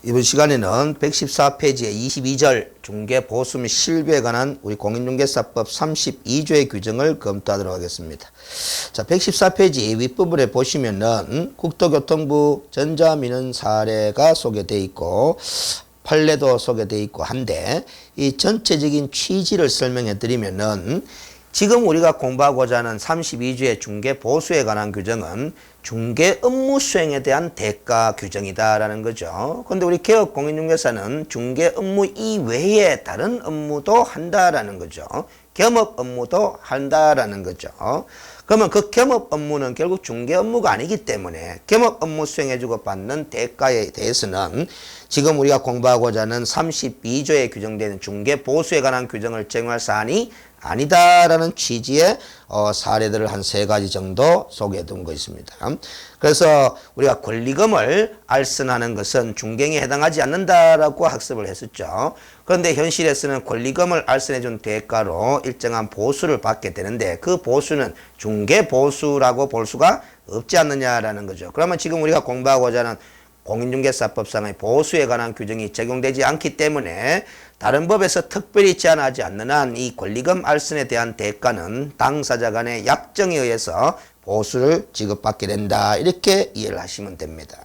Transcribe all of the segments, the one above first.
이번 시간에는 114페이지의 22절 중개보수 및 실비에 관한 우리 공인중개사법 32조의 규정을 검토하도록 하겠습니다. 자, 114페이지 윗부분에 보시면은 국토교통부 전자민원 사례가 소개되어 있고 판례도 소개되어 있고 한데 이 전체적인 취지를 설명해 드리면은 지금 우리가 공부하고자 하는 32조의 중개보수에 관한 규정은 중개 업무 수행에 대한 대가 규정이다라는 거죠. 그런데 우리 개업 공인중개사는 중개 업무 이외에 다른 업무도 한다라는 거죠. 겸업 업무도 한다라는 거죠. 그러면 그 겸업 업무는 결국 중개 업무가 아니기 때문에 겸업 업무 수행해주고 받는 대가에 대해서는 지금 우리가 공부하고자 하는 32조에 규정되는 중개보수에 관한 규정을 적용할 사안이 아니다라는 취지의 사례들을 한 3가지 정도 소개해 둔 거 있습니다. 그래서 우리가 권리금을 알선하는 것은 중개행위에 해당하지 않는다라고 학습을 했었죠. 그런데 현실에서는 권리금을 알선해 준 대가로 일정한 보수를 받게 되는데 그 보수는 중개보수라고 볼 수가 없지 않느냐라는 거죠. 그러면 지금 우리가 공부하고자 하는 공인중개사법상의 보수에 관한 규정이 적용되지 않기 때문에 다른 법에서 특별히 제한하지 않는 한 이 권리금 알선에 대한 대가는 당사자 간의 약정에 의해서 보수를 지급받게 된다. 이렇게 이해를 하시면 됩니다.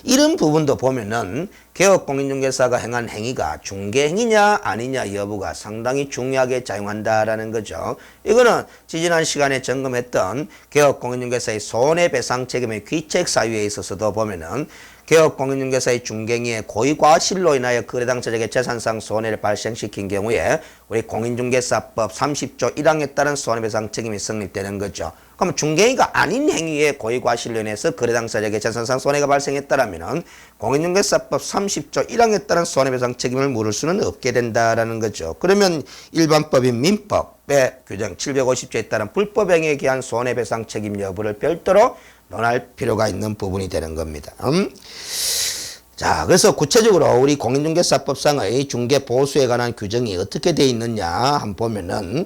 이런 부분도 보면은 개업 공인중개사가 행한 행위가 중개행위냐 아니냐 여부가 상당히 중요하게 작용한다라는 거죠. 이거는 지지난 시간에 점검했던 개업 공인중개사의 손해배상 책임의 귀책 사유에 있어서도 보면은 개업 공인중개사의 중개행위의 고의과실로 인하여 거래당사자에게 재산상 손해를 발생시킨 경우에 우리 공인중개사법 30조 1항에 따른 손해배상 책임이 성립되는 거죠. 그럼 중개행위가 아닌 행위에 고의과실로 인해서 거래당사자에게 재산상 손해가 발생했다라면 공인중개사법 30조 1항에 따른 손해배상 책임을 물을 수는 없게 된다라는 거죠. 그러면 일반법인 민법의 규정 750조에 따른 불법행위에 기한 손해배상 책임 여부를 별도로 논할 필요가 있는 부분이 되는 겁니다. 자, 그래서 구체적으로 우리 공인중개사법상의 중개보수에 관한 규정이 어떻게 되어 있느냐 한번 보면은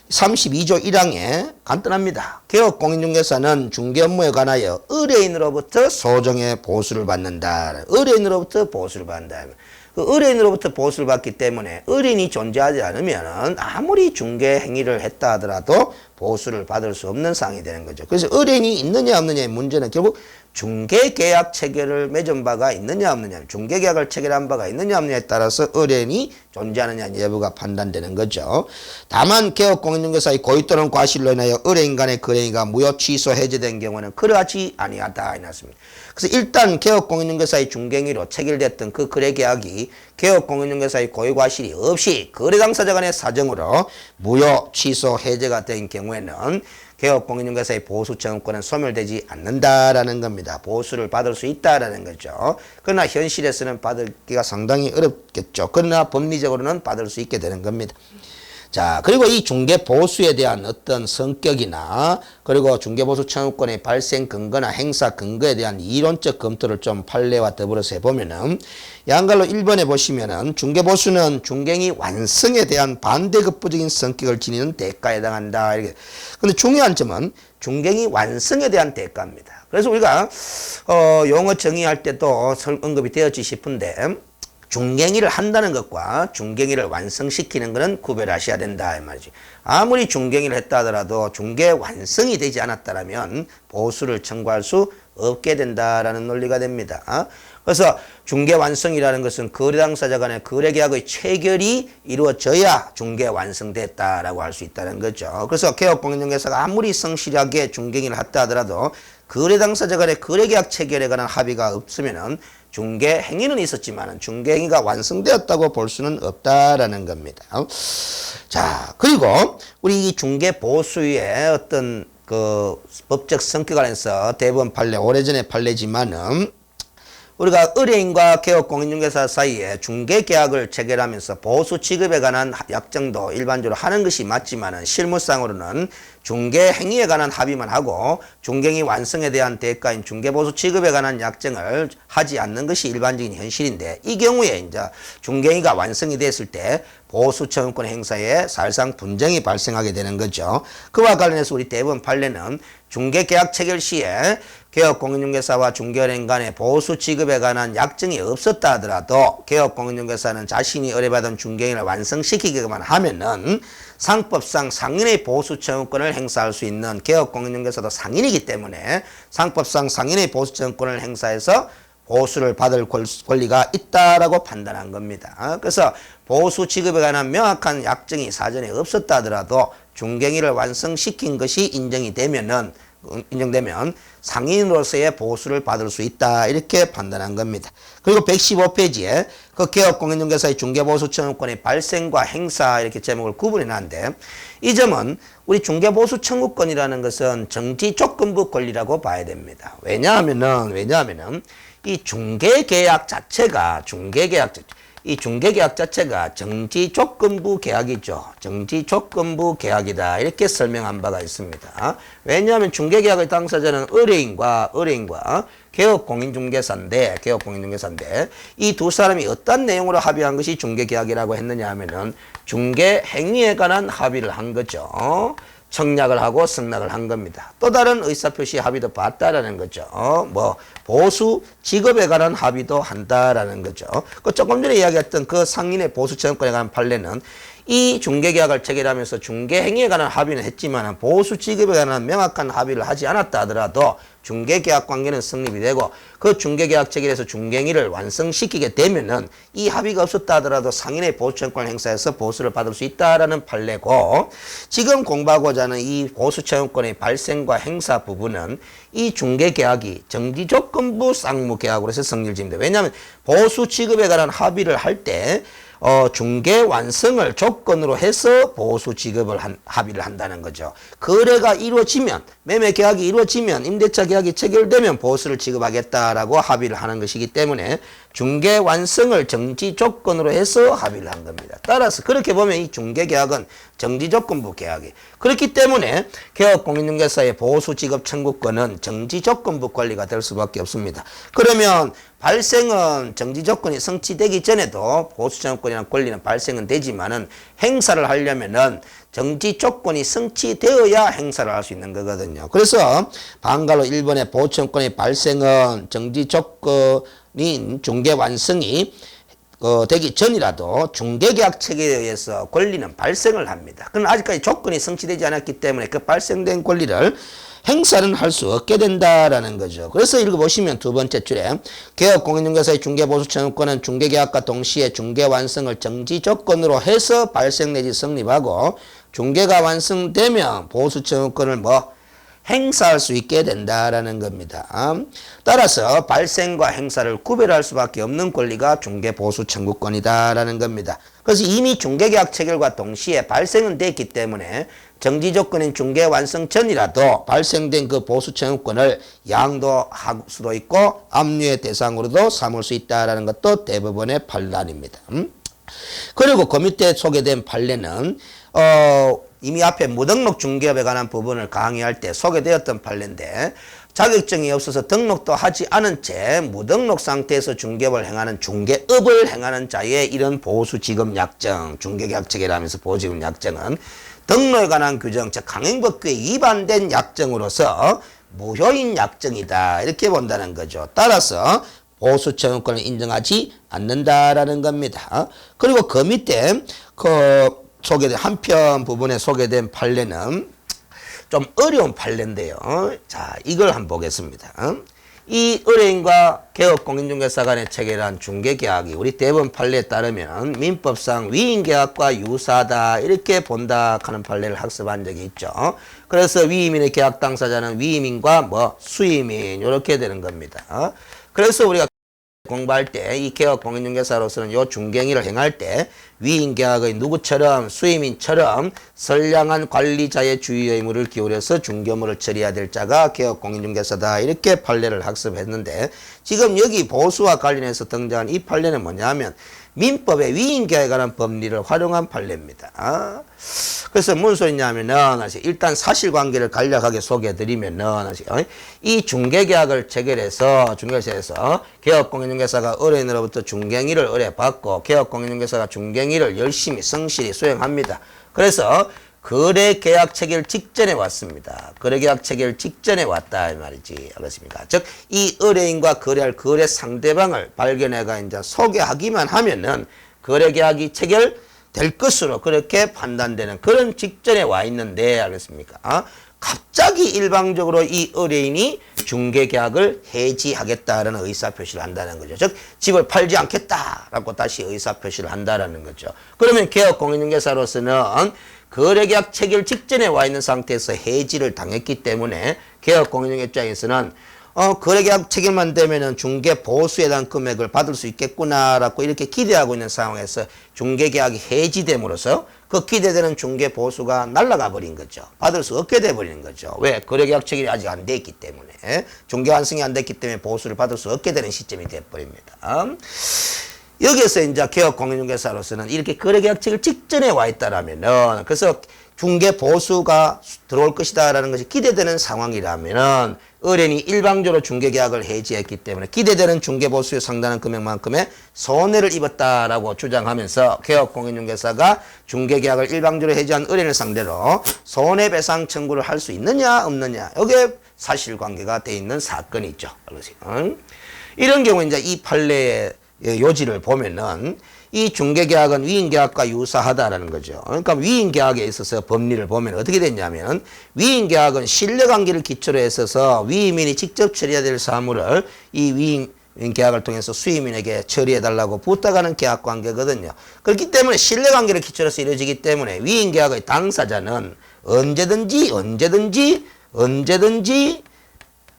32조 1항에 간단합니다. 개업 공인중개사는 중개 업무에 관하여 의뢰인으로부터 소정의 보수를 받는다. 의뢰인으로부터 보수를 받는다. 그 의뢰인으로부터 보수를 받기 때문에 의뢰인이 존재하지 않으면 아무리 중개 행위를 했다 하더라도 보수를 받을 수 없는 상황이 되는 거죠. 그래서 의뢰인이 있느냐 없느냐의 문제는 결국 중개계약 체결을 맺은 바가 있느냐 없느냐, 중개계약을 체결한 바가 있느냐 없느냐에 따라서 의뢰인이 존재하느냐 여부가 판단되는 거죠. 다만 개업 공인중개사의 고의 또는 과실로 인하여 의뢰인 간의 거래가 무효 취소 해제된 경우는 그러하지 아니하다 이났습니다. 그래서 일단 개업 공인중개사의 중개행위로 체결됐던 그 거래계약이 개업 공인중개사의 고의 과실이 없이 거래 당사자 간의 사정으로 무효 취소 해제가 된 경우에는 개업 공인중개사의 보수 청구권은 소멸되지 않는다라는 겁니다. 보수를 받을 수 있다라는 거죠. 그러나 현실에서는 받기가 상당히 어렵겠죠. 그러나 법리적으로는 받을 수 있게 되는 겁니다. 자, 그리고 이 중개보수에 대한 어떤 성격이나 그리고 중개보수 청구권의 발생 근거나 행사 근거에 대한 이론적 검토를 좀 판례와 더불어서 해보면은 양갈로 1번에 보시면은 중개보수는 중개행위 완성에 대한 반대급부적인 성격을 지니는 대가에 해당한다. 이렇게. 근데 중요한 점은 중개행위 완성에 대한 대가입니다. 그래서 우리가 용어 정의할 때도 언급이 되었지 싶은데 중개행위를 한다는 것과 중개행위를 완성시키는 것은 구별하셔야 된다 이 말이지. 아무리 중개행위를 했다 하더라도 중개 완성이 되지 않았다면 보수를 청구할 수 없게 된다라는 논리가 됩니다. 그래서 중개 완성이라는 것은 거래 당사자 간의 거래 계약의 체결이 이루어져야 중개 완성됐다라고 할 수 있다는 거죠. 그래서 개업 공인중개사가 아무리 성실하게 중개행위를 했다 하더라도 거래 당사자 간의 거래 계약 체결에 관한 합의가 없으면은 중개 행위는 있었지만 중개 행위가 완성되었다고 볼 수는 없다라는 겁니다. 자, 그리고 우리 이 중개 보수의 어떤 그 법적 성격 안에서 대법원 판례, 오래전의 판례지만은 우리가 의뢰인과 개업 공인중개사 사이에 중개계약을 체결하면서 보수 지급에 관한 약정도 일반적으로 하는 것이 맞지만은 실무상으로는 중개행위에 관한 합의만 하고 중개행위 완성에 대한 대가인 중개보수 지급에 관한 약정을 하지 않는 것이 일반적인 현실인데 이 경우에 이제 중개행위가 완성이 됐을 때 보수 청구권 행사에 사실상 분쟁이 발생하게 되는 거죠. 그와 관련해서 우리 대법원 판례는 중개계약 체결 시에 개업공인중개사와 중개은행 간에 보수 지급에 관한 약정이 없었다 하더라도 개업공인중개사는 자신이 의뢰받은 중개인을 완성시키기만 하면은 상법상 상인의 보수 채용권을 행사할 수 있는 개업공인중개사도 상인이기 때문에 상법상 상인의 보수 채용권을 행사해서 보수를 받을 권리가 있다라고 판단한 겁니다. 그래서 보수 지급에 관한 명확한 약정이 사전에 없었다 하더라도 중개인을 완성시킨 것이 인정되면 상인으로서의 보수를 받을 수 있다 이렇게 판단한 겁니다. 그리고 115페이지에 그 개업공인중개사의 중개보수 청구권의 발생과 행사 이렇게 제목을 구분해 놨는데 이 점은 우리 중개보수 청구권이라는 것은 정지조건부 권리라고 봐야 됩니다. 왜냐하면은 이 중개계약 자체가 이 중개계약 자체가 정지조건부 계약이죠. 정지조건부 계약이다. 이렇게 설명한 바가 있습니다. 왜냐하면 중개계약의 당사자는 의뢰인과 개업공인중개사인데 이 두 사람이 어떤 내용으로 합의한 것이 중개계약이라고 했느냐 하면은 중개행위에 관한 합의를 한 거죠. 청약을 하고 승낙을 한 겁니다. 또 다른 의사표시 합의도 봤다라는 거죠. 보수 직업에 관한 합의도 한다라는 거죠. 그 조금 전에 이야기했던 그 상인의 보수 채용권에 관한 판례는 이 중개계약을 체결하면서 중개행위에 관한 합의는 했지만 보수 지급에 관한 명확한 합의를 하지 않았다 하더라도 중개계약 관계는 성립이 되고 그 중개계약 체결에서 중개행위를 완성시키게 되면은 이 합의가 없었다 하더라도 상인의 보수채용권 행사에서 보수를 받을 수 있다라는 판례고 지금 공부하고자 하는 이 보수채용권의 발생과 행사 부분은 이 중개계약이 정지조건부 쌍무계약으로서 성립됩니다. 왜냐하면 보수 지급에 관한 합의를 할 때 중개 완성을 조건으로 해서 보수 지급을 합의를 한다는 거죠. 거래가 이루어지면 매매 계약이 이루어지면 임대차 계약이 체결되면 보수를 지급하겠다라고 합의를 하는 것이기 때문에 중개 완성을 정지 조건으로 해서 합의를 한 겁니다. 따라서 그렇게 보면 이 중개 계약은 정지 조건부 계약이 그렇기 때문에 개업공인중개사의 보수 지급 청구권은 정지 조건부 권리가 될 수밖에 없습니다. 그러면 발생은 정지 조건이 성취되기 전에도 보수 청구권이라는 권리는 발생은 되지만은 행사를 하려면은 정지 조건이 성취되어야 행사를 할 수 있는 거거든요. 그래서 방갈로 1번의 보수 청구권의 발생은 정지 조건인 중개 완성이 되기 전이라도 중개계약 체계에 의해서 권리는 발생을 합니다. 그러나 아직까지 조건이 성취되지 않았기 때문에 그 발생된 권리를 행사는 할 수 없게 된다라는 거죠. 그래서 읽어보시면 두 번째 줄에 개업공인중개사의 중개보수청구권은 중개계약과 동시에 중개완성을 정지조건으로 해서 발생 내지 성립하고 중개가 완성되면 보수청구권을 행사할 수 있게 된다라는 겁니다. 따라서 발생과 행사를 구별할 수밖에 없는 권리가 중개보수청구권이다라는 겁니다. 그래서 이미 중개계약 체결과 동시에 발생은 됐기 때문에 정지조건인 중개 완성 전이라도 발생된 그 보수청구권을 양도할 수도 있고 압류의 대상으로도 삼을 수 있다는 것도 대법원의 판단입니다. 그리고 그 밑에 소개된 판례는 이미 앞에 무등록 중개업에 관한 부분을 강의할 때 소개되었던 판례인데 자격증이 없어서 등록도 하지 않은 채 무등록 상태에서 중개업을 행하는 중개업을 행하는 자의 이런 보수지급 약정, 중개계약 체결하면서 보수지급 약정은 등록에 관한 규정, 즉 강행법규에 위반된 약정으로서 무효인 약정이다 이렇게 본다는 거죠. 따라서 보수청구권을 인정하지 않는다라는 겁니다. 그리고 그 밑에 소개된 한편 부분에 소개된 판례는 좀 어려운 판례인데요. 자, 이걸 한번 보겠습니다. 이 의뢰인과 개업공인중개사 간에 체결한 중개계약이 우리 대법원 판례에 따르면 민법상 위임계약과 유사하다 이렇게 본다 하는 판례를 학습한 적이 있죠. 그래서 위임인의 계약 당사자는 위임인과 수임인 이렇게 되는 겁니다. 그래서 우리가 공부할 때 이 개업공인중개사로서는 요 중개행위를 행할 때 위임계약의 누구처럼 수임인처럼 선량한 관리자의 주의 의무를 기울여서 중개업무를 처리해야 될 자가 개업공인중개사다 이렇게 판례를 학습했는데 지금 여기 보수와 관련해서 등장한 이 판례는 뭐냐면 민법의 위임계약에 관한 법리를 활용한 판례입니다. 그래서 무슨 소리냐면은 일단 사실관계를 간략하게 소개해드리면은 이 중개계약을 체결해서 개업공인중개사가 의뢰인으로부터 중개행위를 의뢰받고 개업공인중개사가 중개행위를 열심히 성실히 수행합니다. 그래서 거래 계약 체결 직전에 왔습니다. 거래 계약 체결 직전에 왔다 이 말이지. 알겠습니까? 즉 이 의뢰인과 거래할 거래 상대방을 발견해가 이제 소개하기만 하면은 거래 계약이 체결될 것으로 그렇게 판단되는 그런 직전에 와 있는데 알겠습니까? 갑자기 일방적으로 이 의뢰인이 중개계약을 해지하겠다라는 의사표시를 한다는 거죠. 즉 집을 팔지 않겠다라고 다시 의사표시를 한다라는 거죠. 그러면 개업공인중개사로서는 거래계약 체결 직전에 와 있는 상태에서 해지를 당했기 때문에 개업공인중 입장에서는 거래계약 체결만 되면은 중개 보수에 대한 금액을 받을 수 있겠구나라고 이렇게 기대하고 있는 상황에서 중개계약이 해지됨으로써 그 기대되는 중개 보수가 날아가 버린 거죠. 받을 수 없게 돼 버리는 거죠. 왜? 거래계약 체결이 아직 안 돼 있기 때문에. 중개 완성이 안 됐기 때문에 보수를 받을 수 없게 되는 시점이 돼 버립니다. 여기에서 이제 개업공인중개사로서는 이렇게 거래계약 체결 직전에 와 있다라면은 그래서 중개 보수가 들어올 것이다라는 것이 기대되는 상황이라면은 의뢰인이 일방적으로 중개계약을 해지했기 때문에 기대되는 중개보수에 상당한 금액만큼의 손해를 입었다라고 주장하면서 개업공인중개사가 중개계약을 일방적으로 해지한 의뢰인을 상대로 손해배상 청구를 할 수 있느냐 없느냐 여기에 사실관계가 돼 있는 사건이죠. 이런 경우 이제 이 판례의 요지를 보면은 이 중개계약은 위임계약과 유사하다라는 거죠. 그러니까 위임계약에 있어서 법리를 보면 어떻게 됐냐면 위임계약은 신뢰관계를 기초로 했어서 위임인이 직접 처리해야 될 사무를 이 위임계약을 통해서 수임인에게 처리해달라고 부탁하는 계약관계거든요. 그렇기 때문에 신뢰관계를 기초로 해서 이루어지기 때문에 위임계약의 당사자는 언제든지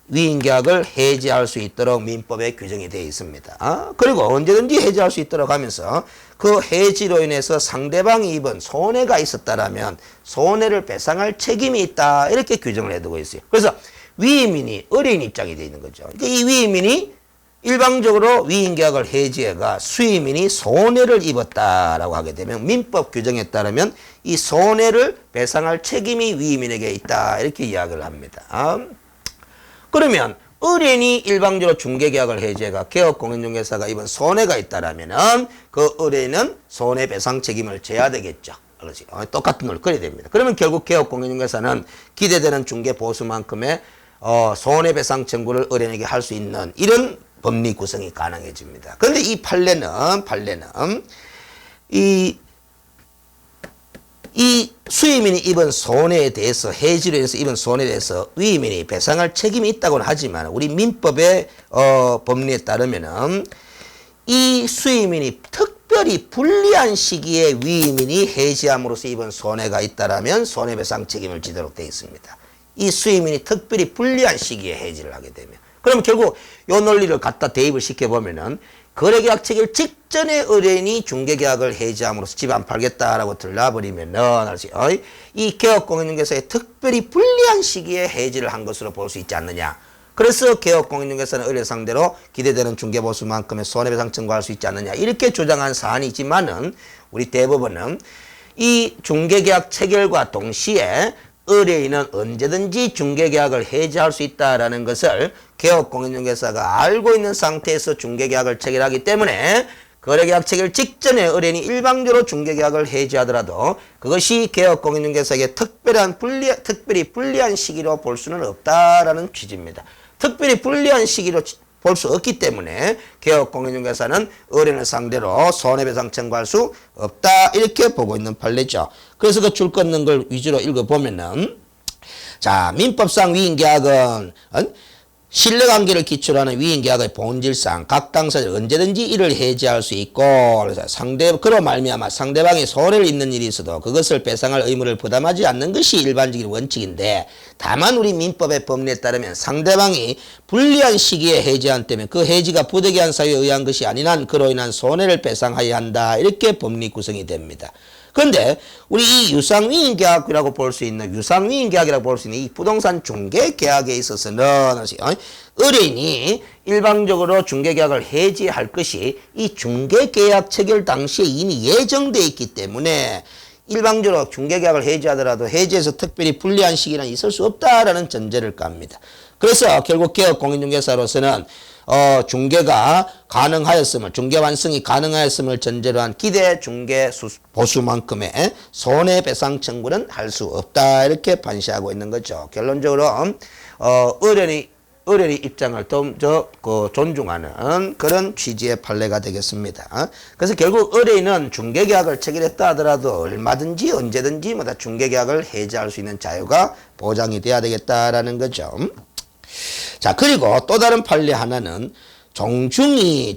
위임계약을 해지할 수 있도록 민법에 규정이 되어 있습니다. 그리고 언제든지 해지할 수 있도록 하면서 그 해지로 인해서 상대방이 입은 손해가 있었다라면 손해를 배상할 책임이 있다 이렇게 규정을 해두고 있어요. 그래서 위임인이 의뢰인 입장이 되어 있는 거죠. 그러니까 이 위임인이 일방적으로 위임계약을 해지해가 수임인이 손해를 입었다라고 하게 되면 민법 규정에 따르면 이 손해를 배상할 책임이 위임인에게 있다 이렇게 이야기를 합니다. 그러면 의뢰인이 일방적으로 중개계약을 해지해가 개업공인중개사가 입은 손해가 있다라면은 그 의뢰인은 손해배상 책임을 져야 되겠죠. 그렇지? 똑같은 걸 그려야 됩니다. 그러면 결국 개업공인중개사는 기대되는 중개보수만큼의 손해배상 청구를 의뢰인에게 할 수 있는 이런 법리 구성이 가능해집니다. 그런데 이 판례는 이 수임인이 입은 손해에 대해서 해지로 인해서 입은 손해에 대해서 위임인이 배상할 책임이 있다고는 하지만 우리 민법의 법리에 따르면은 이 수임인이 특별히 불리한 시기에 위임인이 해지함으로써 입은 손해가 있다라면 손해배상 책임을 지도록 되어 있습니다. 이 수임인이 특별히 불리한 시기에 해지를 하게 되면 그러면 결국 이 논리를 갖다 대입을 시켜보면은 거래계약 체결 직전에 의뢰인이 중개계약을 해지함으로써 집 안 팔겠다라고 들라버리면은 이 개업공인중개사의 특별히 불리한 시기에 해지를 한 것으로 볼 수 있지 않느냐. 그래서 개업공인중개사는 의뢰 상대로 기대되는 중개보수만큼의 손해배상 청구할 수 있지 않느냐. 이렇게 주장한 사안이지만은 우리 대법원은 이 중개계약 체결과 동시에 의뢰인은 언제든지 중개계약을 해지할 수 있다라는 것을 개업공인중개사가 알고 있는 상태에서 중개계약을 체결하기 때문에 거래계약 체결 직전에 의뢰인이 일방적으로 중개계약을 해지하더라도 그것이 개업공인중개사에게 특별히 불리한 시기로 볼 수는 없다라는 취지입니다. 특별히 불리한 시기로 볼 수 없기 때문에 개업공인중개사는 의뢰인을 상대로 손해배상 청구할 수 없다 이렇게 보고 있는 판례죠. 그래서 그 줄 긋는 걸 위주로 읽어보면은 자 민법상 위임계약은 신뢰관계를 기초로 하는 위임계약의 본질상 각 당사자는 언제든지 이를 해지할 수 있고 그래서 그로 말미암아 상대방이 손해를 입는 일이 있어도 그것을 배상할 의무를 부담하지 않는 것이 일반적인 원칙인데 다만 우리 민법의 법리에 따르면 상대방이 불리한 시기에 해지한 때문에 그 해지가 부득이한 사유에 의한 것이 아닌 한 그로 인한 손해를 배상하여야 한다 이렇게 법리 구성이 됩니다. 그런데 우리 이 유상위임계약이라고 볼 수 있는 이 부동산 중개계약에 있어서는 의뢰인이 일방적으로 중개계약을 해지할 것이 이 중개계약 체결 당시에 이미 예정돼 있기 때문에 일방적으로 중개계약을 해지하더라도 해지에서 특별히 불리한 시기는 있을 수 없다라는 전제를 깝니다. 그래서 결국 개업공인중개사로서는 중개가 가능하였음을, 중개 완성이 가능하였음을 전제로 한 기대 중개 보수만큼의 손해배상 청구는 할 수 없다. 이렇게 판시하고 있는 거죠. 결론적으로 의뢰인의 입장을 좀 존중하는 그런 취지의 판례가 되겠습니다. 그래서 결국 의뢰인은 중개계약을 체결했다 하더라도 얼마든지 언제든지 중개계약을 해지할 수 있는 자유가 보장이 돼야 되겠다라는 거죠. 자, 그리고 또 다른 판례 하나는 종중이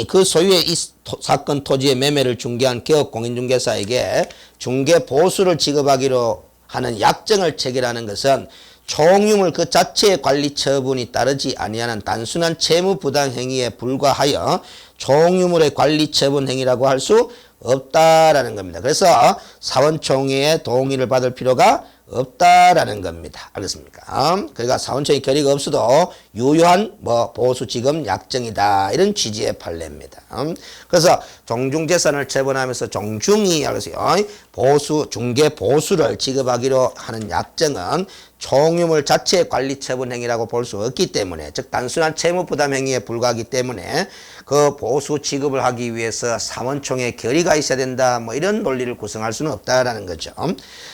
그 소유의 이 사건 토지의 매매를 중개한 개업공인중개사에게 중개보수를 지급하기로 하는 약정을 체결하는 것은 총유물 그 자체의 관리 처분이 따르지 아니하는 단순한 채무부당 행위에 불과하여 총유물의 관리 처분 행위라고 할 수 없다라는 겁니다. 그래서 사원총회의 동의를 받을 필요가 없다라는 겁니다. 알겠습니까? 그러니까 사원총회 결의가 없어도 유효한 보수 지급 약정이다. 이런 취지의 판례입니다. 그래서 종중재산을 처분하면서 종중이 중개 보수를 지급하기로 하는 약정은 총유물 자체의 관리 처분 행위라고 볼 수 없기 때문에, 즉 단순한 채무 부담 행위에 불과하기 때문에 그 보수 지급을 하기 위해서 사원총회 결의가 있어야 된다. 이런 논리를 구성할 수는 없다라는 거죠.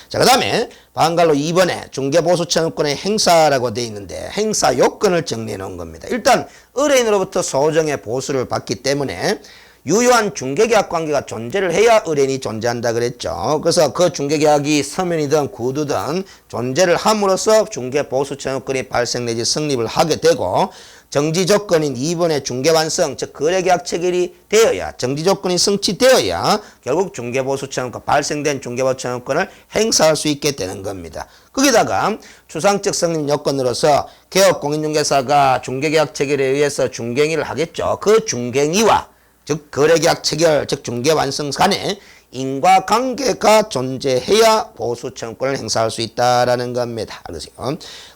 자, 그다음에 반갈로 2번에 중개보수 청구권의 행사라고 되어 있는데 행사 요건을 정리해 놓은 겁니다. 일단 의뢰인으로부터 소정의 보수를 받기 때문에 유효한 중개계약 관계가 존재를 해야 의뢰인이 존재한다 그랬죠. 그래서 그 중개계약이 서면이든 구두든 존재를 함으로써 중개보수 청구권이 발생 내지 성립을 하게 되고, 정지조건인 2번의 중개완성, 즉 거래계약 체결이 되어야, 정지조건이 성취되어야 결국 중개보수 청구권, 발생된 중개보수 청구권을 행사할 수 있게 되는 겁니다. 거기다가 추상적 성립 요건으로서 개업공인중개사가 중개계약 체결에 의해서 중개행위를 하겠죠. 그 중개행위와 즉 거래계약 체결, 즉 중개완성 간에 인과관계가 존재해야 보수청구권을 행사할 수 있다라는 겁니다.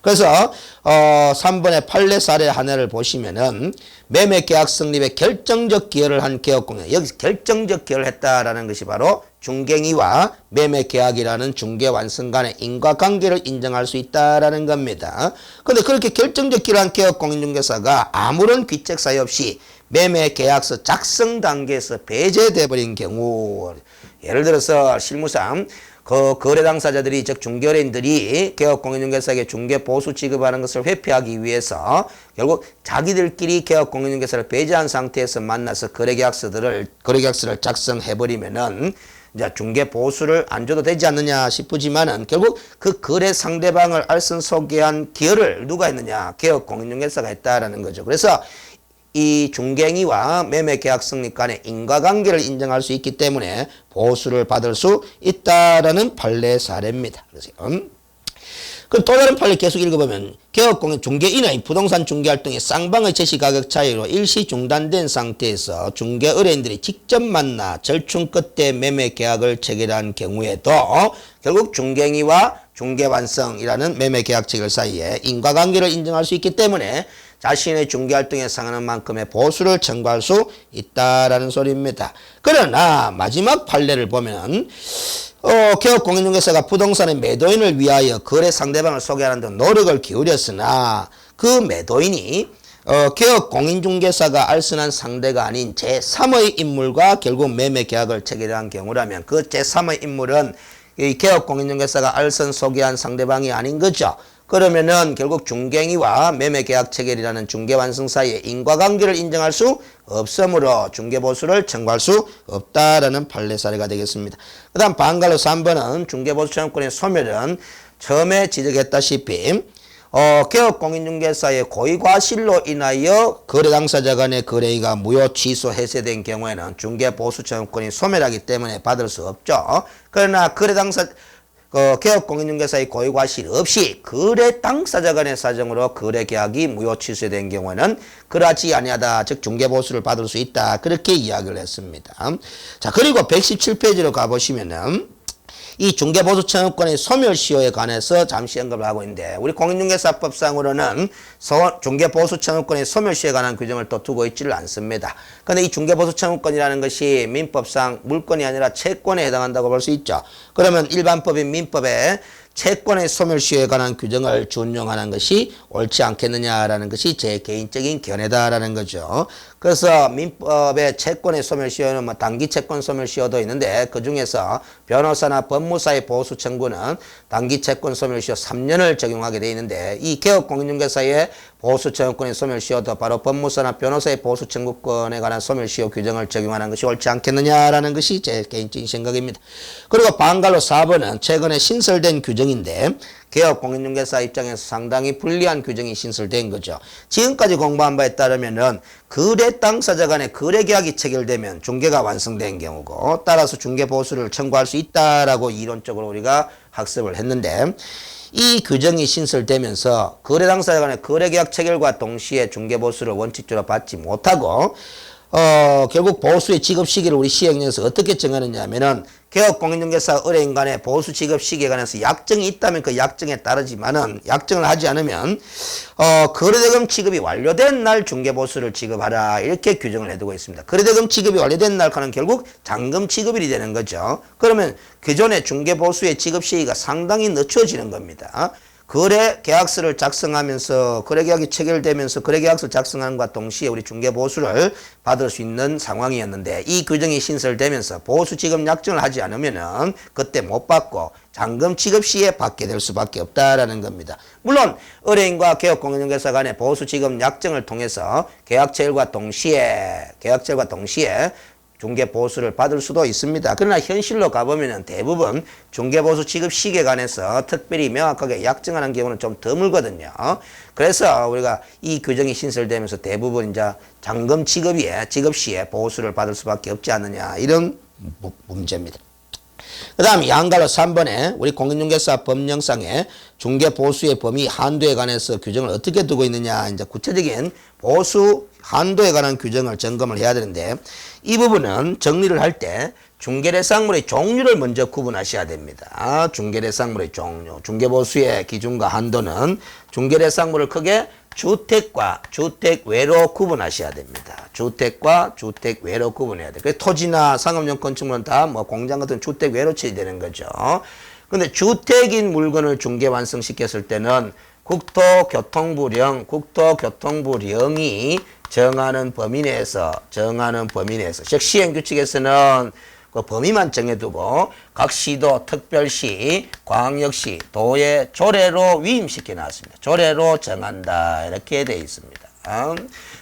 그래서 3번의 판례 사례 하나를 보시면은 매매계약 성립에 결정적 기여를 한 개업공인, 여기서 결정적 기여를 했다라는 것이 바로 중개행위와 매매계약이라는 중개완성 간의 인과관계를 인정할 수 있다라는 겁니다. 그런데 그렇게 결정적 기여를 한 개업공인중개사가 아무런 귀책 사유 없이 매매계약서 작성 단계에서 배제돼 버린 경우, 예를 들어서 실무상 그 거래 당사자들이, 즉 중개거래인들이 개업공인중개사에게 중개보수 지급하는 것을 회피하기 위해서 결국 자기들끼리 개업공인중개사를 배제한 상태에서 만나서 거래계약서를 작성해버리면은 이제 중개보수를 안 줘도 되지 않느냐 싶으지만은 결국 그 거래 상대방을 알선 소개한 기여를 누가 했느냐? 개업공인중개사가 했다라는 거죠. 그래서 이 중개행위와 매매계약 성립 간의 인과관계를 인정할 수 있기 때문에 보수를 받을 수 있다라는 판례 사례입니다. 그럼 또 다른 판례 계속 읽어보면 개업공인 중개인의 부동산 중개활동이 쌍방의 제시가격 차이로 일시 중단된 상태에서 중개 의뢰인들이 직접 만나 절충 끝에 매매계약을 체결한 경우에도 결국 중개행위와 중개완성이라는 매매계약 체결 사이에 인과관계를 인정할 수 있기 때문에 자신의 중개활동에 상하는 만큼의 보수를 청구할 수 있다라는 소리입니다. 그러나 마지막 판례를 보면 개업공인중개사가 부동산의 매도인을 위하여 거래 상대방을 소개하는 등 노력을 기울였으나 그 매도인이 개업공인중개사가 알선한 상대가 아닌 제3의 인물과 결국 매매계약을 체결한 경우라면 그 제3의 인물은 이 개업공인중개사가 알선 소개한 상대방이 아닌 거죠. 그러면은 결국 중개행위와 매매계약 체결이라는 중개완성 사이에 인과관계를 인정할 수 없으므로 중개보수를 청구할 수 없다라는 판례 사례가 되겠습니다. 그 다음 반갈로 3번은 중개보수 청구권의 소멸은 처음에 지적했다시피 개업공인중개사의 고의과실로 인하여 거래 당사자 간의 거래가 무효 취소 해제된 경우에는 중개보수 청구권이 소멸하기 때문에 받을 수 없죠. 그러나 개업공인중개사의 고의과실 없이 거래 당사자 간의 사정으로 거래계약이 무효 취소된 경우에는 그러하지 아니하다, 즉 중개보수를 받을 수 있다, 그렇게 이야기를 했습니다. 자, 그리고 117페이지로 가보시면은 이 중개보수 청구권의 소멸시효에 관해서 잠시 언급을 하고 있는데, 우리 공인중개사법상으로는 중개보수 청구권의 소멸시효에 관한 규정을 또 두고 있지를 않습니다. 그런데 이 중개보수 청구권이라는 것이 민법상 물권이 아니라 채권에 해당한다고 볼 수 있죠. 그러면 일반법인 민법에 채권의 소멸시효에 관한 규정을 준용하는 것이 옳지 않겠느냐라는 것이 제 개인적인 견해다라는 거죠. 그래서 민법의 채권의 소멸시효는 뭐 단기 채권 소멸시효도 있는데 그 중에서 변호사나 법무사의 보수 청구는 단기 채권 소멸시효 3년을 적용하게 되어 있는데 이 개업 공인중개사의 보수 청구권의 소멸시효도 바로 법무사나 변호사의 보수 청구권에 관한 소멸시효 규정을 적용하는 것이 옳지 않겠느냐라는 것이 제 개인적인 생각입니다. 그리고 반갈로 4번은 최근에 신설된 규정인데 개업 공인중개사 입장에서 상당히 불리한 규정이 신설된 거죠. 지금까지 공부한 바에 따르면은 거래 당사자 간의 거래 계약이 체결되면 중개가 완성된 경우고 따라서 중개 보수를 청구할 수 있다라고 이론적으로 우리가 학습을 했는데 이 규정이 신설되면서 거래 당사자 간의 거래 계약 체결과 동시에 중개 보수를 원칙적으로 받지 못하고 결국 보수의 지급 시기를 우리 시행령에서 어떻게 정하느냐 하면은 개업 공인중개사 의뢰인 간의 보수 지급 시기에 관해서 약정이 있다면 그 약정에 따르지만은 약정을 하지 않으면 거래대금 지급이 완료된 날 중개보수를 지급하라 이렇게 규정을 해두고 있습니다. 거래대금 지급이 완료된 날과는 결국 잔금 지급일이 되는 거죠. 그러면 기존의 중개보수의 지급 시기가 상당히 늦춰지는 겁니다. 거래 계약서를 작성하면서 거래 계약이 체결되면서 거래 계약서를 작성하는과 동시에 우리 중개 보수를 받을 수 있는 상황이었는데 이 규정이 신설되면서 보수 지급 약정을 하지 않으면은 그때 못 받고 잔금 지급 시에 받게 될 수밖에 없다라는 겁니다. 물론 의뢰인과 개업 공인중개사 간의 보수 지급 약정을 통해서 계약 체결과 동시에 중개 보수를 받을 수도 있습니다. 그러나 현실로 가보면 대부분 중개 보수 지급 시기에 관해서 특별히 명확하게 약정하는 경우는 좀 드물거든요. 그래서 우리가 이 규정이 신설되면서 대부분 이제 잔금 지급 시에 보수를 받을 수밖에 없지 않느냐 이런 문제입니다. 그 다음 양갈로 3번에 우리 공인중개사 법령상에 중개 보수의 범위 한도에 관해서 규정을 어떻게 두고 있느냐 이제 구체적인 보수 한도에 관한 규정을 점검을 해야 되는데 이 부분은 정리를 할 때 중개대상물의 종류를 먼저 구분하셔야 됩니다. 중개대상물의 종류, 중개보수의 기준과 한도는 중개대상물을 크게 주택과 주택외로 구분하셔야 됩니다. 주택과 주택외로 구분해야 돼요. 그래서 토지나 상업용 건축물은 다 뭐 공장 같은 주택외로 처리되는 거죠. 근데 주택인 물건을 중개 완성시켰을 때는 국토교통부령이 정하는 범위 내에서 즉 시행규칙에서는 그 범위만 정해두고 각 시도, 특별시, 광역시, 도의 조례로 위임시켜 놨습니다. 조례로 정한다 이렇게 되어 있습니다.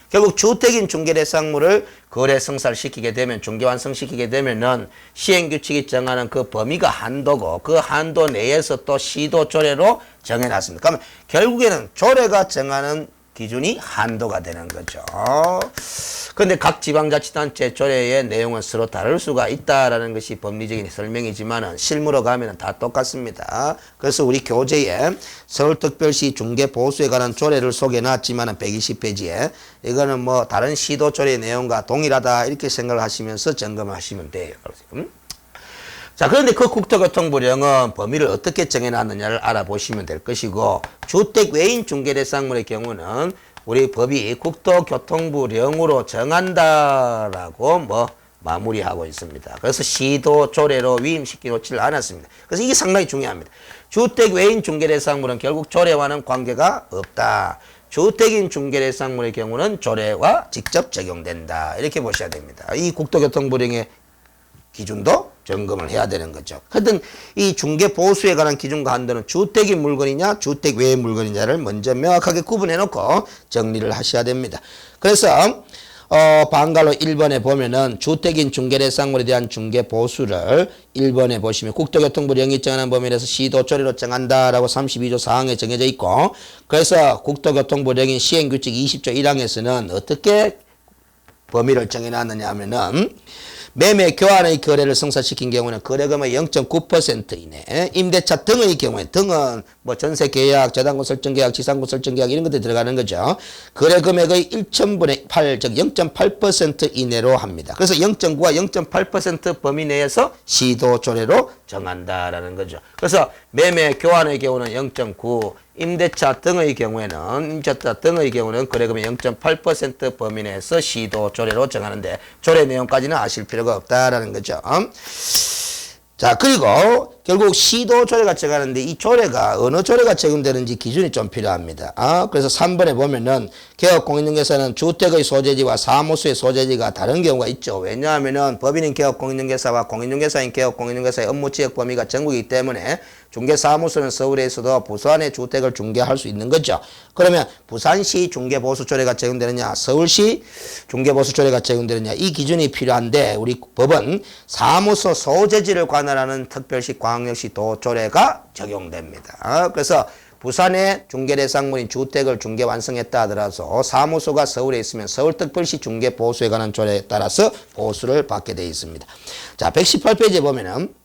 결국 주택인 중개대상물을 거래 성사시키게 되면 중개 완성시키게 되면은 시행규칙이 정하는 그 범위가 한도고 그 한도 내에서 또 시도 조례로 정해놨습니다. 그러면 결국에는 조례가 정하는 기준이 한도가 되는 거죠. 그런데 각 지방자치단체 조례의 내용은 서로 다를 수가 있다라는 것이 법리적인 설명이지만은 실무로 가면은 다 똑같습니다. 그래서 우리 교재에 서울특별시 중개보수에 관한 조례를 소개해놨지만은 120페이지에 이거는 뭐 다른 시도 조례 내용과 동일하다 이렇게 생각을 하시면서 점검하시면 돼요. 자, 그런데 그 국토교통부령은 범위를 어떻게 정해놨느냐를 알아보시면 될 것이고 주택 외인 중개대상물의 경우는 우리 법이 국토교통부령으로 정한다라고 마무리하고 있습니다. 그래서 시도 조례로 위임시켜 놓지를 않았습니다. 그래서 이게 상당히 중요합니다. 주택 외인 중개대상물은 결국 조례와는 관계가 없다. 주택인 중개대상물의 경우는 조례와 직접 적용된다. 이렇게 보셔야 됩니다. 이 국토교통부령의 기준도 점검을 해야 되는 거죠. 하여튼 이 중개 보수에 관한 기준과 한도는 주택인 물건이냐 주택 외의 물건이냐를 먼저 명확하게 구분해 놓고 정리를 하셔야 됩니다. 그래서 반갈로 1번에 보면은 주택인 중개대상물에 대한 중개 보수를 1번에 보시면 국토교통부령이 정하는 범위 내에서 시도 조례로 정한다라고 32조 4항에 정해져 있고 그래서 국토교통부령인 시행규칙 20조 1항에서는 어떻게 범위를 정해놨느냐 하면은 매매 교환의 거래를 성사시킨 경우는 거래금의 0.9% 이내, 임대차 등의 경우에 등은 뭐 전세 계약, 저당권 설정 계약, 지상권 설정 계약 이런 것들이 들어가는 거죠. 거래 금액의 1,000분의 8, 즉 0.8% 이내로 합니다. 그래서 0.9와 0.8% 범위 내에서 시도 조례로 정한다라는 거죠. 그래서 매매 교환의 경우는 0.9, 임대차 등의 경우에는 거래금의 0.8% 범위 내에서 시도 조례로 정하는데 조례 내용까지는 아실 필요가 없다라는 거죠. 자, 그리고 결국 시도 조례가 적용하는데 이 조례가 어느 조례가 적용되는지 기준이 좀 필요합니다. 그래서 3번에 보면은 개업 공인중개사는 주택의 소재지와 사무소의 소재지가 다른 경우가 있죠. 왜냐하면은 법인인 개업 공인중개사와 공인중개사인 개업 공인중개사의 업무 지역 범위가 전국이기 때문에 중개사무소는 서울에 있어도 부산의 주택을 중개할 수 있는 거죠. 그러면 부산시 중개보수조례가 적용되느냐, 서울시 중개보수조례가 적용되느냐, 이 기준이 필요한데 우리 법은 사무소 소재지를 관할하는 특별시 광역시 도조례가 적용됩니다. 그래서 부산의 중개대상물인 주택을 중개 완성했다 하더라도 사무소가 서울에 있으면 서울특별시 중개보수에 관한 조례에 따라서 보수를 받게 되어 있습니다. 자, 118페이지에 보면은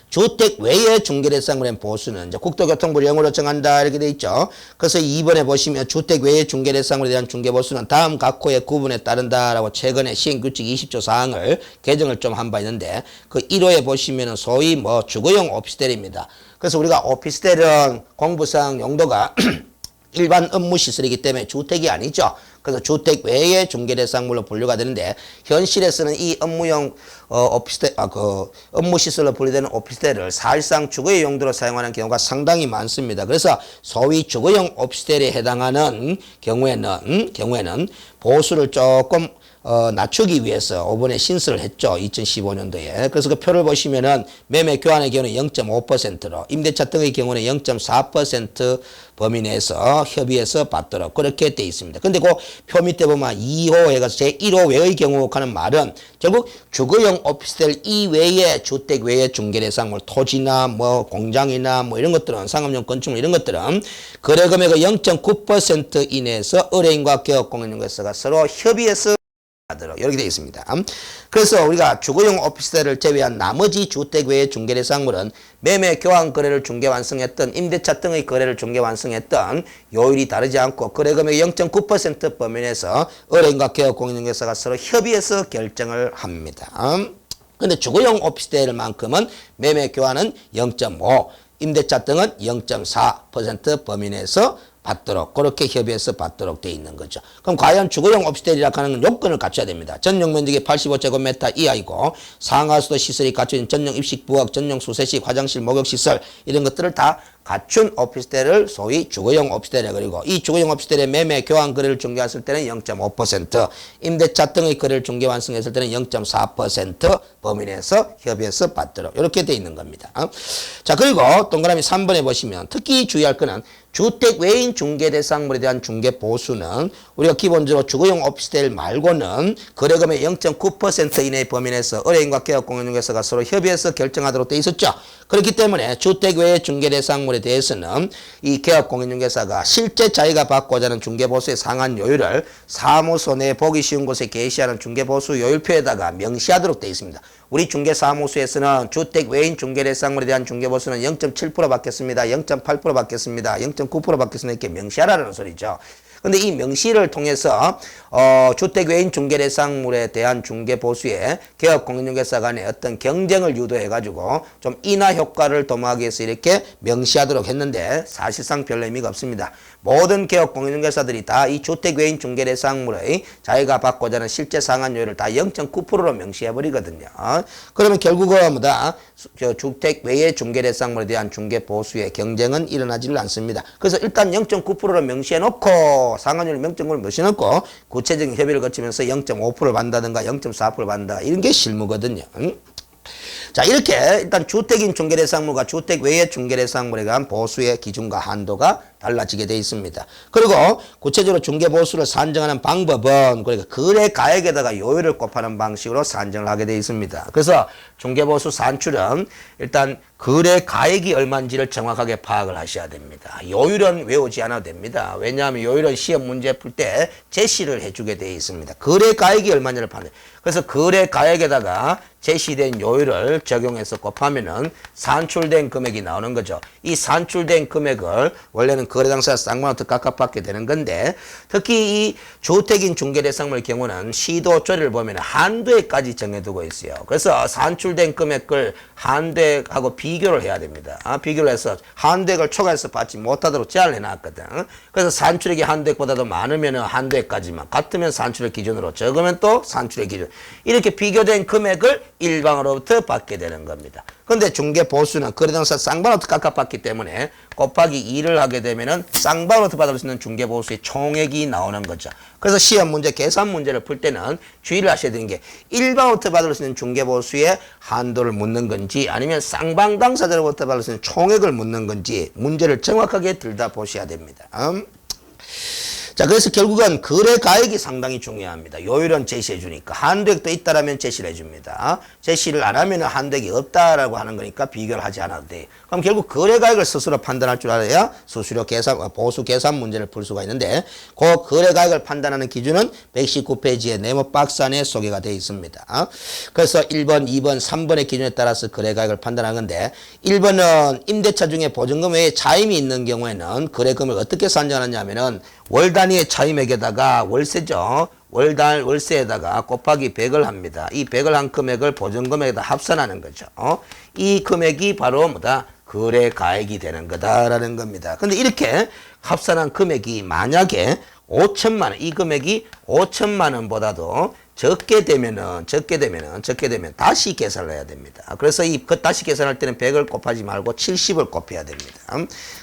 주택 외의 중개대상물의 보수는 이제 국토교통부 영으로 정한다 이렇게 돼 있죠. 그래서 2번에 보시면 주택 외의 중개대상물에 대한 중개보수는 다음 각 호의 구분에 따른다라고 최근에 시행규칙 20조 사항을 개정을 좀 한 바 있는데 그 1호에 보시면은 소위 뭐 주거용 오피스텔입니다. 그래서 우리가 오피스텔은 공부상 용도가 일반 업무시설이기 때문에 주택이 아니죠. 그래서 주택 외의 중개대상물로 분류가 되는데 현실에서는 이 업무용 오피스텔, 업무시설로 분류되는 오피스텔을 사실상 주거의 용도로 사용하는 경우가 상당히 많습니다. 그래서 소위 주거용 오피스텔에 해당하는 경우에는 보수를 조금 낮추기 위해서 이번에 신설을 했죠. 2015년도에. 그래서 그 표를 보시면은 매매 교환의 경우는 0.5%로 임대차 등의 경우는 0.4% 범위 내에서 협의해서 받도록 그렇게 돼 있습니다. 근데 그 표 밑에 보면 2호 해가서 제1호 외의 경우 하는 말은 결국 주거용 오피스텔 이외의 주택 외의 중개대상물 토지나 뭐 공장이나 뭐 이런 것들은 상업용 건축물 이런 것들은 거래 금액의 0.9% 이내에서 의뢰인과 개업공인중개사가 서로 협의해서 이렇게 되어 있습니다. 그래서 우리가 주거용 오피스텔을 제외한 나머지 주택 외의 중개대상물은 매매 교환 거래를 중개 완성했던 임대차 등의 거래를 중개 완성했던 요율이 다르지 않고 거래 금액의 0.9% 범위 내에서 의뢰인과 개업공인중개사가 서로 협의해서 결정을 합니다. 근데 주거용 오피스텔만큼은 매매 교환은 0.5, 임대차 등은 0.4% 범위 내에서 받도록 그렇게 협의해서 받도록 돼 있는 거죠. 그럼 과연 주거용 오피스텔이라 하는 요건을 갖춰야 됩니다. 전용 면적이 85제곱미터 이하이고 상하수도 시설이 갖춰진 전용 입식 부엌, 전용 수세식, 화장실, 목욕시설 이런 것들을 다 갖춘 오피스텔을 소위 주거용 오피스텔이라 그리고 이 주거용 오피스텔의 매매 교환 거래를 중개했을 때는 0.5%, 임대차 등의 거래를 중개 완성했을 때는 0.4% 범위 내에서 협의해서 받도록 이렇게 돼 있는 겁니다. 자, 그리고 동그라미 3번에 보시면 특히 주의할 거는 주택 외인 중개대상물에 대한 중개 보수는 우리가 기본적으로 주거용 오피스텔 말고는 거래금의 0.9% 이내의 범위 내에서 의뢰인과 개업공인중개사가 서로 협의해서 결정하도록 돼 있었죠. 그렇기 때문에 주택 외의 중개대상물에 대해서는 이 개업공인중개사가 실제 자기가 받고자 하는 중개보수의 상한 요율을 사무소 내 보기 쉬운 곳에 게시하는 중개보수 요율표에다가 명시하도록 돼 있습니다. 우리 중개사무소에서는 주택 외인 중개대상물에 대한 중개보수는 0.7% 받겠습니다. 0.8% 받겠습니다. 0.9% 받겠습니다. 이렇게 명시하라는 소리죠. 근데 이 명시를 통해서 주택 외인 중개대상물에 대한 중개보수에 개업공인중개사 간의 어떤 경쟁을 유도해가지고 좀 인하 효과를 도모하기 위해서 이렇게 명시하도록 했는데 사실상 별 의미가 없습니다. 모든 개업공인중개사들이 다 이 주택 외인 중개대상물의 자기가 받고자 하는 실제 상한율을 다 0.9%로 명시해버리거든요. 그러면 결국은 뭐다? 주택 외의 중개대상물에 대한 중개보수의 경쟁은 일어나지를 않습니다. 그래서 일단 0.9%로 명시해놓고 상한율 0.9%를 명시해놓고 구체적인 협의를 거치면서 0.5%를 받는다든가 0.4%를 받는다 이런 게 실무거든요. 자, 이렇게 일단 주택인 중개대상물과 주택 외의 중개대상물에 관한 보수의 기준과 한도가 달라지게 되어 있습니다. 그리고 구체적으로 중개보수를 산정하는 방법은 그러니까 거래 가액에다가 요율을 곱하는 방식으로 산정을 하게 되어 있습니다. 그래서 중개보수 산출은 일단 거래 가액이 얼마인지를 정확하게 파악을 하셔야 됩니다. 요율은 외우지 않아도 됩니다. 왜냐하면 요율은 시험 문제 풀 때 제시를 해주게 되어 있습니다. 거래 가액이 얼마인지를 파는. 그래서 거래 가액에다가 제시된 요율을 적용해서 곱하면은 산출된 금액이 나오는 거죠. 이 산출된 금액을 원래는 거래 당사 쌍방부터 각각 받게 되는 건데 특히 이 주택인 중개대상물 경우는 시도조례를 보면 한도에까지 정해두고 있어요. 그래서 산출된 금액을 한도액하고 비교를 해야 됩니다. 비교를 해서 한도액을 초과해서 받지 못하도록 제한을 해놨거든. 그래서 산출액이 한도액보다도 많으면 한도액까지만, 같으면 산출액 기준으로, 적으면 또 산출액 기준. 이렇게 비교된 금액을 일방으로부터 받게 받게 되는 겁니다. 그런데 중개보수는 거래당사 쌍방으로부터 각각 받기 때문에 곱하기 2를 하게 되면은 쌍방으로부터 받을 수 있는 중개보수의 총액이 나오는 거죠. 그래서 시험 문제, 계산 문제를 풀 때는 주의를 하셔야 되는 게 일방으로부터 받을 수 있는 중개보수의 한도를 묻는 건지 아니면 쌍방 당사자로부터 받을 수 있는 총액을 묻는 건지 문제를 정확하게 들여다보셔야 됩니다. 자, 그래서 결국은 거래 가액이 상당히 중요합니다. 요율은 제시해 주니까. 한도액도 있다라면 제시를 해 줍니다. 제시를 안 하면 한도액이 없다라고 하는 거니까 비교를 하지 않아도 돼. 그럼 결국 거래 가액을 스스로 판단할 줄 알아야 수수료 계산, 보수 계산 문제를 풀 수가 있는데 그 거래 가액을 판단하는 기준은 119페이지의 네모 박스 안에 소개가 되어 있습니다. 그래서 1번, 2번, 3번의 기준에 따라서 거래 가액을 판단하는 건데 1번은 임대차 중에 보증금 외에 차임이 있는 경우에는 거래금을 어떻게 산정하느냐면은 월 단위의 차임액에다가 월세죠. 월세에다가 곱하기 100을 합니다. 이 100을 한 금액을 보증금액에다 합산하는 거죠. 이 금액이 바로 뭐다? 거래 가액이 되는 거다라는 겁니다. 근데 이렇게 합산한 금액이 만약에 5천만 원, 이 금액이 5천만 원보다도 적게 되면 다시 계산을 해야 됩니다. 그래서 다시 계산할 때는 100을 곱하지 말고 70을 곱해야 됩니다.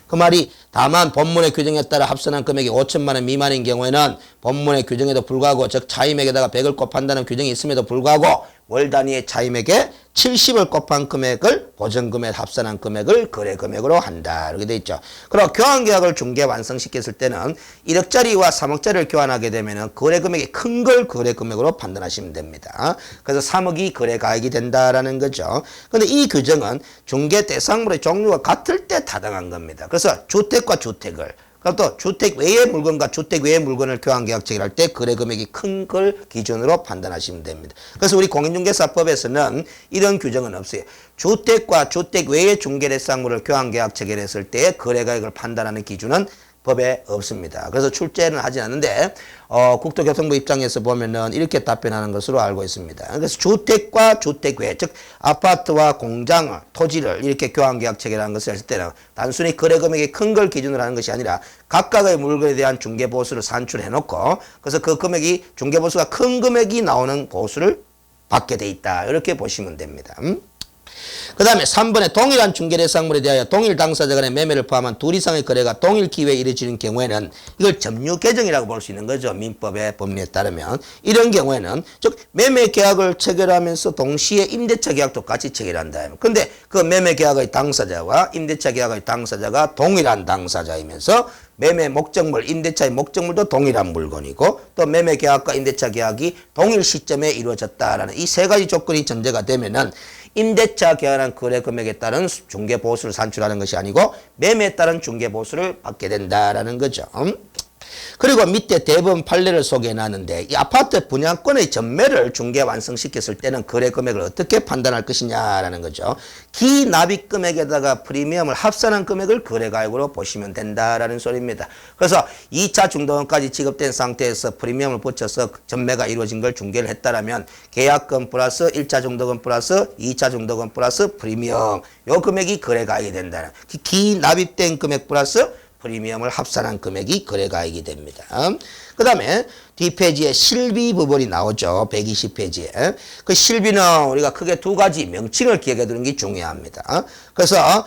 그 말이 다만 본문의 규정에 따라 합산한 금액이 5천만 원 미만인 경우에는 본문의 규정에도 불구하고 즉 차임액에다가 100을 곱한다는 규정이 있음에도 불구하고 월 단위의 차임액에 70을 곱한 금액을 보증금에 합산한 금액을 거래금액으로 한다. 이렇게 돼 있죠. 그리고 교환계약을 중개 완성시켰을 때는 1억짜리와 3억짜리를 교환하게 되면 거래금액이 큰 걸 거래금액으로 판단하시면 됩니다. 그래서 3억이 거래가액이 된다라는 거죠. 그런데 이 규정은 중개 대상물의 종류가 같을 때 타당한 겁니다. 그래서 주택과 주택을 그럼 또 주택 외의 물건과 주택 외의 물건을 교환계약 체결할 때 거래금액이 큰 걸 기준으로 판단하시면 됩니다. 그래서 우리 공인중개사법에서는 이런 규정은 없어요. 주택과 주택 외의 중개대상물을 교환계약 체결했을 때 거래가액을 판단하는 기준은 법에 없습니다. 그래서 출제는 하지 않는데 국토교통부 입장에서 보면은 이렇게 답변하는 것으로 알고 있습니다. 그래서 주택과 주택 외, 즉 아파트와 공장, 토지를 이렇게 교환계약 체결하는 것을 했을 때는 단순히 거래금액이 큰 걸 기준으로 하는 것이 아니라 각각의 물건에 대한 중개보수를 산출해놓고 그래서 그 금액이 중개보수가 큰 금액이 나오는 보수를 받게 돼 있다. 이렇게 보시면 됩니다. 그 다음에 3번에 동일한 중개대상물에 대하여 동일 당사자 간의 매매를 포함한 둘 이상의 거래가 동일 기회에 이루어지는 경우에는 이걸 점유계정이라고 볼 수 있는 거죠. 민법의 법리에 따르면. 이런 경우에는 즉 매매계약을 체결하면서 동시에 임대차 계약도 같이 체결한다. 그런데 그 매매계약의 당사자와 임대차 계약의 당사자가 동일한 당사자이면서 매매 목적물, 임대차의 목적물도 동일한 물건이고 또 매매계약과 임대차 계약이 동일 시점에 이루어졌다라는 이 세 가지 조건이 전제가 되면은 임대차 계약한 거래 금액에 따른 중개보수를 산출하는 것이 아니고 매매에 따른 중개보수를 받게 된다라는 거죠. 그리고 밑에 대법원 판례를 소개해 놨는데 이 아파트 분양권의 전매를 중개 완성시켰을 때는 거래 금액을 어떻게 판단할 것이냐라는 거죠. 기납입 금액에다가 프리미엄을 합산한 금액을 거래가액으로 보시면 된다라는 소리입니다. 그래서 2차 중도금까지 지급된 상태에서 프리미엄을 붙여서 전매가 이루어진 걸 중개를 했다라면 계약금 플러스 1차 중도금 플러스 2차 중도금 플러스 프리미엄 요 금액이 거래가액이 된다는 기납입된 금액 플러스 프리미엄을 합산한 금액이 거래가액이 됩니다. 그 다음에 뒷페이지에 실비 부분이 나오죠. 120페이지에. 그 실비는 우리가 크게 두 가지 명칭을 기억해 두는 게 중요합니다. 그래서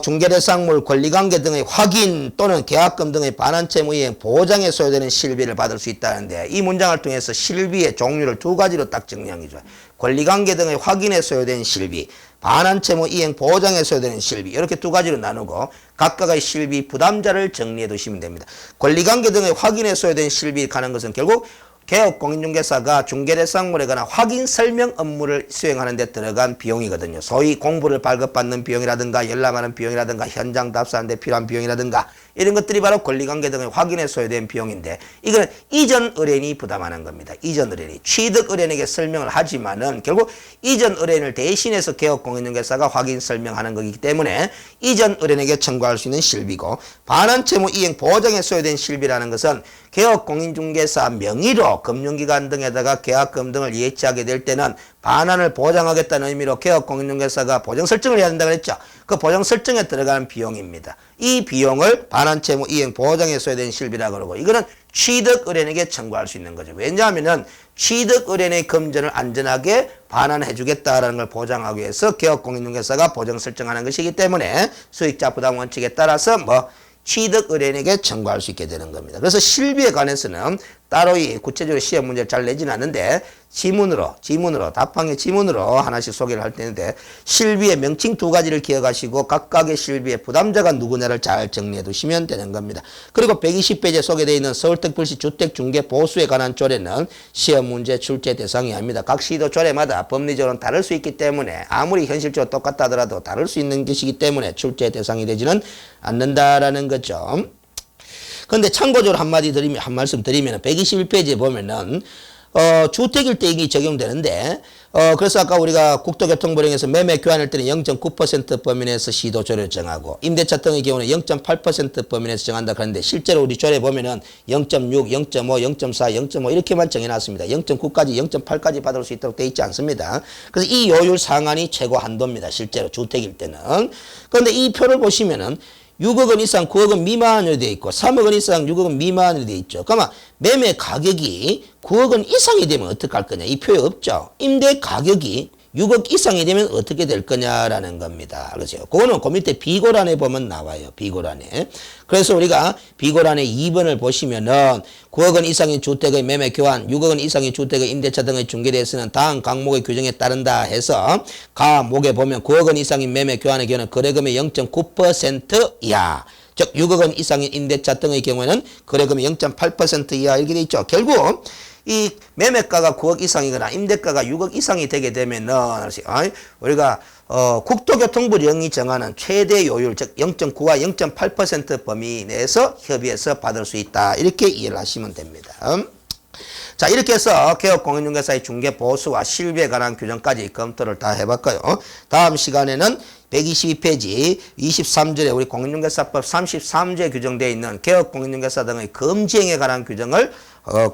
중개대상물 권리관계 등의 확인 또는 계약금 등의 반환채무 이행 보장에 소요되는 실비를 받을 수 있다는데 이 문장을 통해서 실비의 종류를 두 가지로 딱 정리하는 게 좋아요. 권리관계 등의 확인에 소요된 실비, 반환채무 이행 보장에 소요되는 실비 이렇게 두 가지로 나누고 각각의 실비 부담자를 정리해 두시면 됩니다. 권리관계 등의 확인에 소요된 실비 가는 것은 결국 개업공인중개사가 중개대상물에 관한 확인 설명 업무를 수행하는 데 들어간 비용이거든요. 소위 공부를 발급받는 비용이라든가 열람하는 비용이라든가 현장 답사하는 데 필요한 비용이라든가 이런 것들이 바로 권리관계 등의 확인에 소요된 비용인데 이거는 이전 의뢰인이 부담하는 겁니다. 이전 의뢰인이 취득 의뢰인에게 설명을 하지만은 결국 이전 의뢰인을 대신해서 개업공인중개사가 확인 설명하는 거기 때문에 이전 의뢰인에게 청구할 수 있는 실비고 반환채무 이행 보장에 소요된 실비라는 것은 개업공인중개사 명의로 금융기관 등에다가 계약금 등을 예치하게 될 때는 반환을 보장하겠다는 의미로 개업공인중개사가 보정설정을 해야 된다고 그랬죠. 그 보정설정에 들어가는 비용입니다. 이 비용을 반환채무 이행 보장에 소요된 실비라고 그러고 이거는 취득 의뢰인에게 청구할 수 있는 거죠. 왜냐하면은 취득 의뢰인의 금전을 안전하게 반환해 주겠다라는 걸 보장하기 위해서 개업공인중개사가 보정 설정하는 것이기 때문에 수익자 부담 원칙에 따라서 취득 의뢰인에게 청구할 수 있게 되는 겁니다. 그래서 실비에 관해서는 따로 이 구체적으로 시험 문제를 잘 내지는 않는데 지문으로 답항의 지문으로 하나씩 소개를 할 텐데 실비의 명칭 두 가지를 기억하시고 각각의 실비의 부담자가 누구냐를 잘 정리해 두시면 되는 겁니다. 그리고 120페이지에 소개되어 있는 서울특별시 주택중개보수에 관한 조례는 시험 문제 출제 대상이 아닙니다. 각 시도 조례마다 법리적으로는 다를 수 있기 때문에 아무리 현실적으로 똑같다 하더라도 다를 수 있는 것이기 때문에 출제 대상이 되지는 않는다라는 거죠. 근데 참고적으로 한 말씀 드리면 121페이지에 보면은 주택일 때 이게 적용되는데 그래서 아까 우리가 국토교통부령에서 매매 교환할 때는 0.9% 범위 내에서 시도 조례를 정하고 임대차 등의 경우는 0.8% 범위 내에서 정한다 그러는데 실제로 우리 조례 보면은 0.6, 0.5, 0.4, 0.5 이렇게만 정해놨습니다. 0.9까지 0.8까지 받을 수 있도록 돼 있지 않습니다. 그래서 이 요율 상한이 최고 한도입니다. 실제로 주택일 때는. 그런데 이 표를 보시면은 6억 원 이상 9억 원 미만으로 되어 있고 3억 원 이상 6억 원 미만으로 되어 있죠. 그러면 매매 가격이 9억 원 이상이 되면 어떡할 거냐. 이 표에 없죠. 임대 가격이 6억 이상이 되면 어떻게 될 거냐라는 겁니다. 그렇죠. 그거는 그 밑에 비고란에 보면 나와요. 비고란에. 그래서 우리가 비고란의 2번을 보시면은 9억 원 이상의 주택의 매매 교환, 6억 원 이상의 주택의 임대차 등의 중개대에서는 다음 항목의 규정에 따른다 해서 가목에 보면 9억 원 이상의 매매 교환의 경우는 거래금의 0.9% 이하. 즉 6억 원 이상의 임대차 등의 경우에는 거래금의 0.8% 이하 이렇게 돼 있죠. 결국 이 매매가가 9억 이상이거나 임대가가 6억 이상이 되게 되면은 우리가 국토교통부령이 정하는 최대 요율 즉 0.9와 0.8% 범위 내에서 협의해서 받을 수 있다. 이렇게 이해를 하시면 됩니다. 자, 이렇게 해서 개업공인중개사의 중개보수와 실비에 관한 규정까지 검토를 다 해봤고요. 다음 시간에는 122페이지 23절에 우리 공인중개사법 33조에 규정되어 있는 개업공인중개사 등의 금지행에 관한 규정을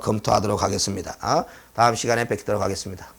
검토하도록 하겠습니다. 다음 시간에 뵙도록 하겠습니다.